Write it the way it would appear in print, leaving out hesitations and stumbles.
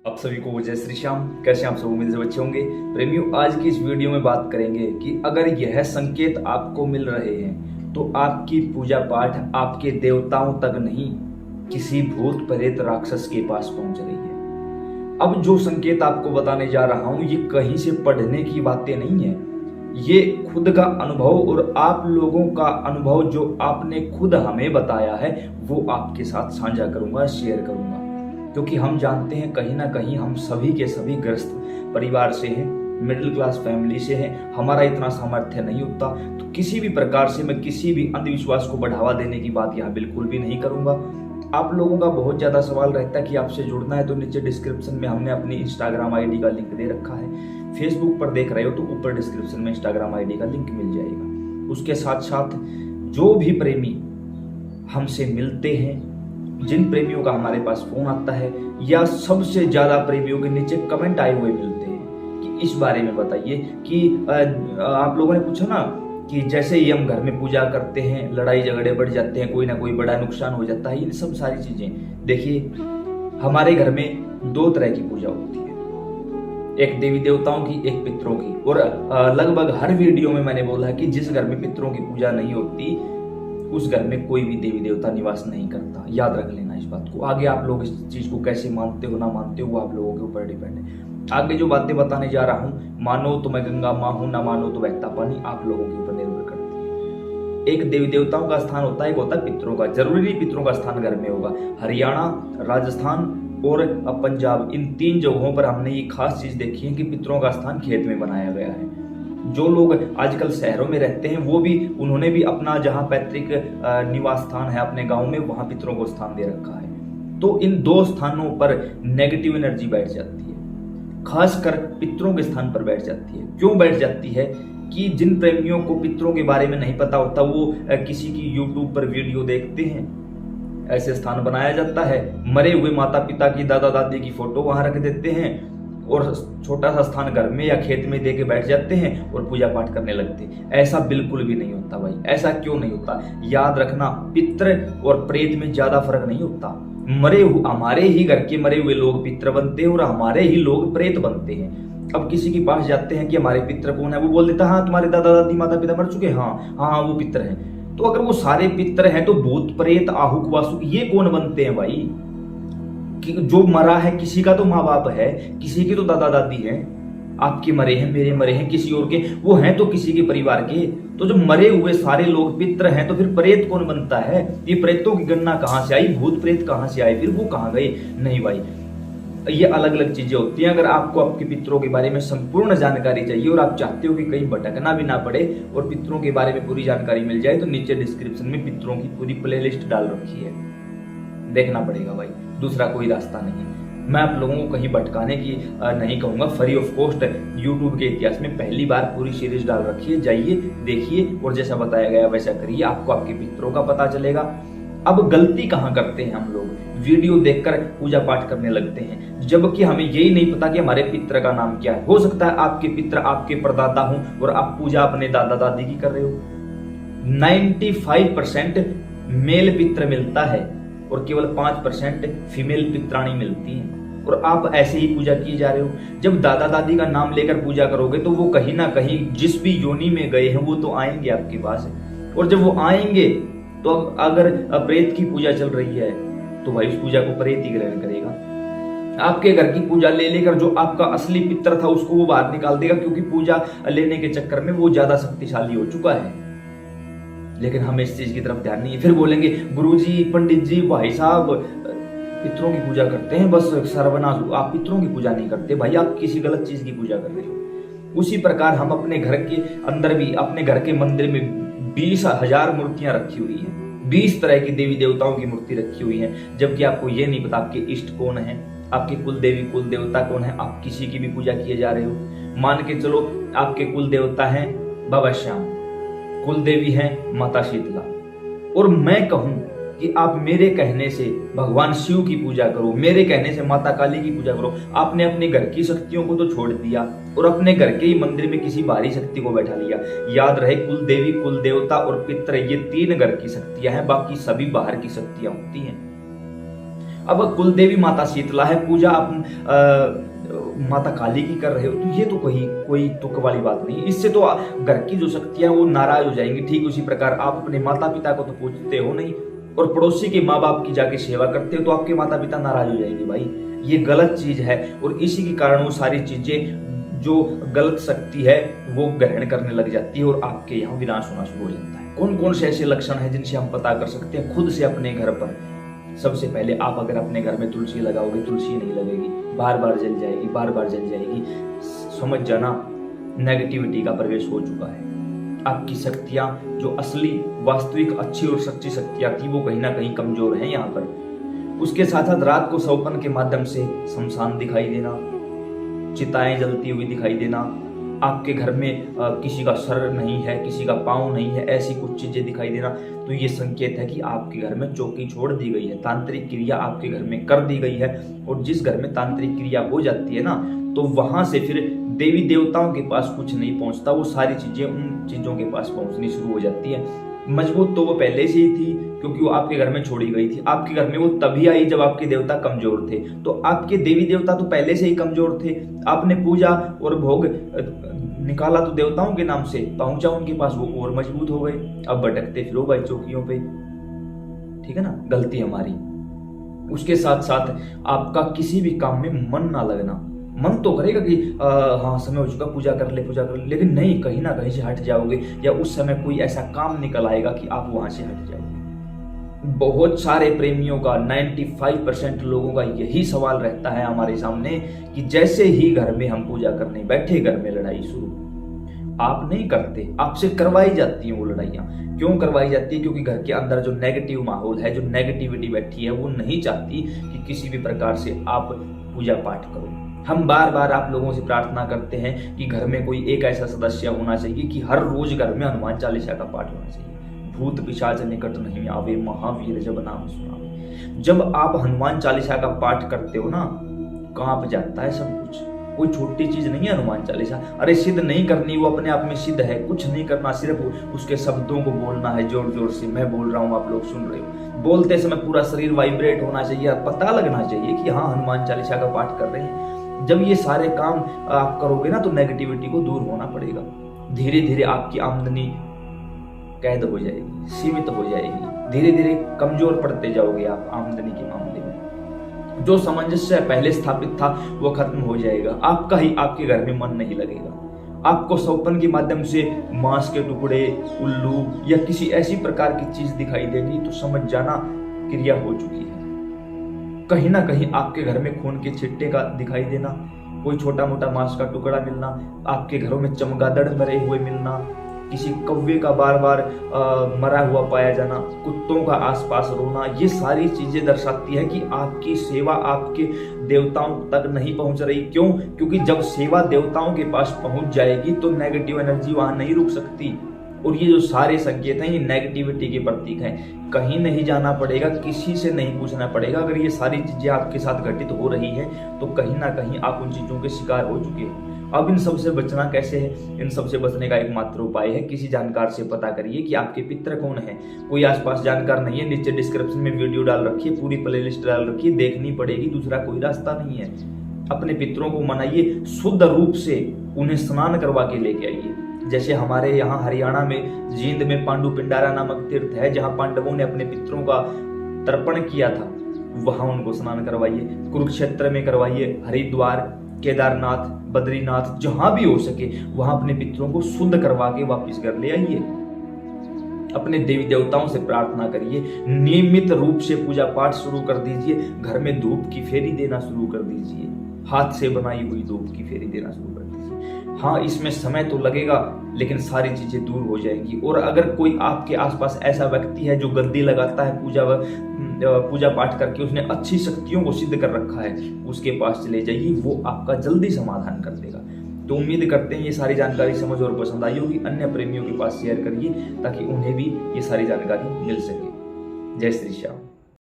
आप सभी को जय श्री श्याम। कैसे आप सब उम्मीद से बच्चे होंगे। प्रेमियों, आज की इस वीडियो में बात करेंगे कि अगर यह संकेत आपको मिल रहे हैं तो आपकी पूजा पाठ आपके देवताओं तक नहीं, किसी भूत प्रेत राक्षस के पास पहुंच रही है। अब जो संकेत आपको बताने जा रहा हूं ये कहीं से पढ़ने की बातें नहीं है, ये खुद का अनुभव और आप लोगों का अनुभव जो आपने खुद हमें बताया है वो आपके साथ साझा करूंगा, शेयर करूंगा। क्योंकि हम जानते हैं कहीं ना कहीं हम सभी के सभी ग्रस्त परिवार से हैं, मिडिल क्लास फैमिली से हैं, हमारा इतना सामर्थ्य नहीं होता। तो किसी भी प्रकार से मैं किसी भी अंधविश्वास को बढ़ावा देने की बात यहाँ बिल्कुल भी नहीं करूंगा। आप लोगों का बहुत ज्यादा सवाल रहता है कि आपसे जुड़ना है तो नीचे डिस्क्रिप्शन में हमने अपनी इंस्टाग्राम आईडी का लिंक दे रखा है। फेसबुक पर देख रहे हो तो ऊपर डिस्क्रिप्शन में इंस्टाग्राम आईडी का लिंक मिल जाएगा। उसके साथ साथ जो भी प्रेमी हमसे मिलते हैं, जिन प्रेमियों का हमारे पास फोन आता है या सबसे ज्यादा प्रेमियों के नीचे कमेंट आए हुए मिलते हैं कि इस बारे में बताइए कि आप लोगों ने पूछा ना कि जैसे ही हम घर में पूजा करते हैं लड़ाई झगड़े बढ़ जाते हैं, कोई ना कोई बड़ा नुकसान हो जाता है। ये सब सारी चीजें देखिए, हमारे घर में दो तरह की पूजा होती है, एक देवी देवताओं की, एक पितरों की। और लगभग हर वीडियो में मैंने बोला है कि जिस घर में पितरों की पूजा नहीं होती उस घर में कोई भी देवी देवता निवास नहीं करता। याद रख लेना इस बात को। आगे आप लोग इस चीज को कैसे मानते हो ना मानते हो वो आप लोगों के ऊपर डिपेंड है। आगे जो बातें बताने जा रहा हूं, मानो तो मैं गंगा माँ हूं, ना मानो तो बहता पानी, आप लोगों के ऊपर निर्भर करती है। एक देवी देवताओं का स्थान होता है, एक होता है पितरों का। जरूरी नहीं पितरों का स्थान घर में होगा। हरियाणा, राजस्थान और पंजाब, इन तीन जगहों पर हमने ये खास चीज देखी है कि पितरों का स्थान खेत में बनाया गया है। जो लोग आजकल शहरों में रहते हैं वो भी, उन्होंने भी अपना जहां पैतृक निवास स्थान है अपने गांव में, वहां पितरों को स्थान दे रखा है। तो इन दो स्थानों पर नेगेटिव एनर्जी बैठ जाती है, खासकर पितरों के स्थान पर बैठ जाती है। क्यों बैठ जाती है कि जिन प्रेमियों को पितरों के बारे में नहीं पता होता वो किसी की यूट्यूब पर वीडियो देखते हैं, ऐसे स्थान बनाया जाता है, मरे हुए माता पिता की, दादा दादी की फोटो वहां रख देते हैं और छोटा सा स्थान घर में या खेत में दे के बैठ जाते हैं और पूजा पाठ करने लगते हैं। ऐसा बिल्कुल भी नहीं होता भाई। ऐसा क्यों नहीं होता? याद रखना, पितृ और प्रेत में ज्यादा फर्क नहीं होता। हमारे ही घर के मरे हुए लोग पितृ बनते हैं और हमारे ही लोग प्रेत बनते हैं। अब किसी के पास जाते हैं कि हमारे पितृ कौन है, वो बोल देता है हाँ तुम्हारे दादा दादी माता पिता मर चुके, हाँ हाँ वो पितृ हैं। तो अगर वो सारे पितृ हैं तो भूत प्रेत आहुक वासुक ये कौन बनते हैं भाई? जो मरा है किसी का तो माँ बाप है, किसी के तो दादा दादी हैं। आपके मरे हैं, मेरे मरे हैं, किसी और के, वो हैं तो किसी के परिवार के। तो जो मरे हुए सारे लोग पितृ हैं तो फिर प्रेत कौन बनता है? ये प्रेतों की गणना कहां से आई? भूत प्रेत कहां से आए? फिर वो कहां गए? नहीं भाई, ये अलग अलग चीजें होती हैं। अगर आपको आपके पितरों के बारे में संपूर्ण जानकारी चाहिए और आप चाहते हो कि कहीं भटकना भी ना पड़े और पितरों के बारे में पूरी जानकारी मिल जाए तो नीचे डिस्क्रिप्शन में पितरों की पूरी प्लेलिस्ट डाल रखी है, देखना पड़ेगा भाई, दूसरा कोई रास्ता नहीं है। मैं आप लोगों को कहीं भटकाने की नहीं कहूंगा। फ्री ऑफ कॉस्ट यूट्यूब के इतिहास में पहली बार पूरी सीरीज डाल रखी है, जाइए देखिए और जैसा बताया गया वैसा करिए, आपको आपके पितरों का पता चलेगा। अब गलती कहाँ करते हैं हम लोग? वीडियो देखकर पूजा पाठ करने लगते हैं, जबकि हमें यही नहीं पता कि हमारे पितर का नाम क्या है। हो सकता है आपके पितर आपके परदादा हों और आप पूजा अपने दादा दादी की कर रहे हो। 95% मेल पितर मिलता है और केवल 5% फीमेल पित्राणी मिलती हैं, और आप ऐसे ही पूजा किए जा रहे हो। जब दादा दादी का नाम लेकर पूजा करोगे तो वो कहीं ना कहीं जिस भी योनि में गए हैं वो तो आएंगे आपके पास, और जब वो आएंगे तो अगर प्रेत की पूजा चल रही है तो भाई उस पूजा को प्रेत ही ग्रहण करेगा। आपके घर की पूजा ले लेकर जो आपका असली पितर था उसको वो बाहर निकाल देगा, क्योंकि पूजा लेने के चक्कर में वो ज्यादा शक्तिशाली हो चुका है। लेकिन हमें इस चीज की तरफ ध्यान नहीं है। फिर बोलेंगे गुरुजी, पंडित जी, भाई साहब पितरों की पूजा करते हैं, बस सर्वनाश, आप पितरों की पूजा नहीं करते भाई, आप किसी गलत चीज की पूजा कर रहे हो। उसी प्रकार हम अपने घर के अंदर भी, अपने घर के मंदिर में 20,000 मूर्तियां रखी हुई हैं, 20 तरह की देवी देवताओं की मूर्ति रखी हुई है, जबकि आपको ये नहीं पता आपके इष्ट कौन है, आपके कुल देवी कुल देवता कौन है। आप किसी की भी पूजा किए जा रहे हो। मान के चलो आपके कुल देवता है बाबा श्याम, कुल देवी है माता शीतला, और मैं कहूं कि आप मेरे कहने से भगवान शिव की पूजा करो, मेरे कहने से माता काली की पूजा करो। आपने अपने घर की शक्तियों को तो छोड़ दिया और अपने घर के ही मंदिर में किसी बाहरी शक्ति को बैठा लिया। याद रहे, कुल देवी कुल देवता और पितर ये 3 घर की शक्तियां हैं, बाकी सभी बाहर की शक्तियां होती हैं। अब कुलदेवी माता शीतला है, पूजा आप माता काली की कर रहे हो, तो ये तो कोई तुक वाली बात नहीं। इससे तो घर की जो शक्तियां वो नाराज हो जाएंगी। ठीक उसी प्रकार आप अपने माता पिता को तो पूजते हो नहीं और पड़ोसी के माँ बाप की जाके सेवा करते हो, तो आपके माता पिता नाराज हो जाएंगे। भाई ये गलत चीज है और इसी के कारण वो सारी चीजें जो गलत शक्ति है वो ग्रहण करने लग जाती है और आपके यहाँ विनाश होना शुरू हो जाता है। कौन कौन से ऐसे लक्षण हैं जिनसे हम पता कर सकते हैं खुद से अपने घर पर? सबसे पहले आप अगर अपने घर में तुलसी लगाओगे, तुलसी नहीं लगेगी, बार बार जल जाएगी, बार बार जल जाएगी, समझ जाना नेगेटिविटी का प्रवेश हो चुका है। आपकी शक्तियां जो असली वास्तविक अच्छी और सच्ची शक्तियां थी वो कहीं ना कहीं कमजोर हैं यहाँ पर। उसके साथ साथ रात को सौपन के माध्यम से शमशान दिखाई देना, चिताएं जलती हुई दिखाई देना, आपके घर में किसी का सर नहीं है, किसी का पाँव नहीं है, ऐसी कुछ चीजें दिखाई देना, तो ये संकेत है कि आपके घर में चौकी छोड़ दी गई है, तांत्रिक क्रिया आपके घर में कर दी गई है। और जिस घर में तांत्रिक क्रिया हो जाती है ना, तो वहां से फिर देवी देवताओं के पास कुछ नहीं पहुंचता, वो सारी चीजें उन चीजों के पास पहुंचनी शुरू हो जाती है। मजबूत तो वो पहले से ही थी क्योंकि वो आपके घर में छोड़ी गई थी। आपके घर में वो तभी आई जब आपके देवता कमजोर थे, तो आपके देवी देवता तो पहले से ही कमजोर थे। आपने पूजा और भोग निकाला तो देवताओं के नाम से, पहुंचा उनके पास, वो और मजबूत हो गए। अब भटकते फिरो भाई चौकियों पे, ठीक है ना, गलती हमारी। उसके साथ साथ आपका किसी भी काम में मन ना लगना। मन तो करेगा कि हाँ समय हो चुका, पूजा कर ले, लेकिन नहीं, कहीं ना कहीं से हट जाओगे या उस समय कोई ऐसा काम निकल आएगा कि आप वहां से हट जाओगे। बहुत सारे प्रेमियों का 95% लोगों का यही सवाल रहता है हमारे सामने कि जैसे ही घर में हम पूजा करने बैठे, घर में लड़ाई शुरू। आप नहीं करते, आपसे करवाई जाती हैं वो लड़ाइयाँ। क्यों करवाई जाती है? क्योंकि घर के अंदर जो नेगेटिव माहौल है, जो नेगेटिविटी बैठी है, वो नहीं चाहती कि किसी भी प्रकार से आप पूजा पाठ करो। हम बार बार आप लोगों से प्रार्थना करते हैं कि घर में कोई एक ऐसा सदस्य होना चाहिए कि हर रोज घर में हनुमान चालीसा का पाठ होना चाहिए। भूत पिशाच निकट नहीं आवे, महावीर जब नाम सुनावे। जब आप हनुमान चालीसा का पाठ करते हो ना, कांप जाता है सब कुछ। कोई छोटी चीज नहीं है हनुमान चालीसा। अरे सिद्ध नहीं करनी, वो अपने आप में सिद्ध है। कुछ नहीं करना, सिर्फ उसके शब्दों को बोलना है जोर जोर से। मैं बोल रहा हूँ, आप लोग सुन रहे हो। बोलते समय पूरा शरीर वाइब्रेट होना चाहिए, पता लगना चाहिए कि हाँ हनुमान चालीसा का पाठ कर रहे हैं। जब ये सारे काम आप करोगे ना, तो नेगेटिविटी को दूर होना पड़ेगा। धीरे धीरे आपकी आमदनी कैद हो जाएगी, सीमित हो जाएगी। धीरे धीरे कमजोर पड़ते जाओगे आप आमदनी के मामले में। जो सामंजस्य पहले स्थापित था वो खत्म हो जाएगा। आपका ही आपके घर में मन नहीं लगेगा। आपको सौपन के माध्यम से मांस के टुकड़े, उल्लू या किसी ऐसी प्रकार की चीज दिखाई देगी, तो समझ जाना क्रिया हो चुकी है। कहीं ना कहीं आपके घर में खून के छिट्टे का दिखाई देना, कोई छोटा मोटा मांस का टुकड़ा मिलना, आपके घरों में चमगादड़ मरे हुए मिलना, किसी कौवे का बार बार मरा हुआ पाया जाना, कुत्तों का आसपास रोना, ये सारी चीजें दर्शाती है कि आपकी सेवा आपके देवताओं तक नहीं पहुंच रही। क्यों? क्योंकि जब सेवा देवताओं के पास पहुंच जाएगी तो नेगेटिव एनर्जी वहां नहीं रुक सकती। और ये जो सारे संकेत हैं, ये नेगेटिविटी के प्रतीक हैं। कहीं नहीं जाना पड़ेगा, किसी से नहीं पूछना पड़ेगा। अगर ये सारी चीजें आपके साथ घटित हो रही हैं, तो कहीं ना कहीं आप उन चीजों के शिकार हो चुके हो। अब इन सब से बचना कैसे है? इन सब से बचने का एकमात्र उपाय है, किसी जानकार से पता करिए कि आपके पितर कौन है। कोई आसपास जानकार नहीं है, नीचे डिस्क्रिप्शन में वीडियो डाल रखी है, पूरी प्लेलिस्ट डाल रखी है, देखनी पड़ेगी। दूसरा कोई रास्ता नहीं है। अपने पितरों को मनाइए, शुद्ध रूप से उन्हें स्नान करवा के लेके आइए। जैसे हमारे यहाँ हरियाणा में जींद में पांडु पिंडारा नामक तीर्थ है, जहाँ पांडवों ने अपने पितरों का तर्पण किया था, वहां उनको स्नान करवाइए। कुरुक्षेत्र में करवाइए, हरिद्वार, केदारनाथ, बद्रीनाथ, जहां भी हो सके वहां अपने पितरों को शुद्ध करवा के वापिस घर ले आइए। अपने देवी देवताओं से प्रार्थना करिए, नियमित रूप से पूजा पाठ शुरू कर दीजिए। घर में धूप की फेरी देना शुरू कर दीजिए, हाथ से बनाई हुई धूप की फेरी देना शुरू कर दीजिए। हाँ, इसमें समय तो लगेगा, लेकिन सारी चीजें दूर हो जाएंगी। और अगर कोई आपके आसपास ऐसा व्यक्ति है जो गद्दी लगाता है पूजा पाठ करके, उसने अच्छी शक्तियों को सिद्ध कर रखा है, उसके पास चले जाइए, वो आपका जल्दी समाधान कर देगा। तो उम्मीद करते हैं ये सारी जानकारी समझ और पसंद आई होगी। अन्य प्रेमियों के पास शेयर करिए ताकि उन्हें भी ये सारी जानकारी मिल सके। जय श्री श्याम।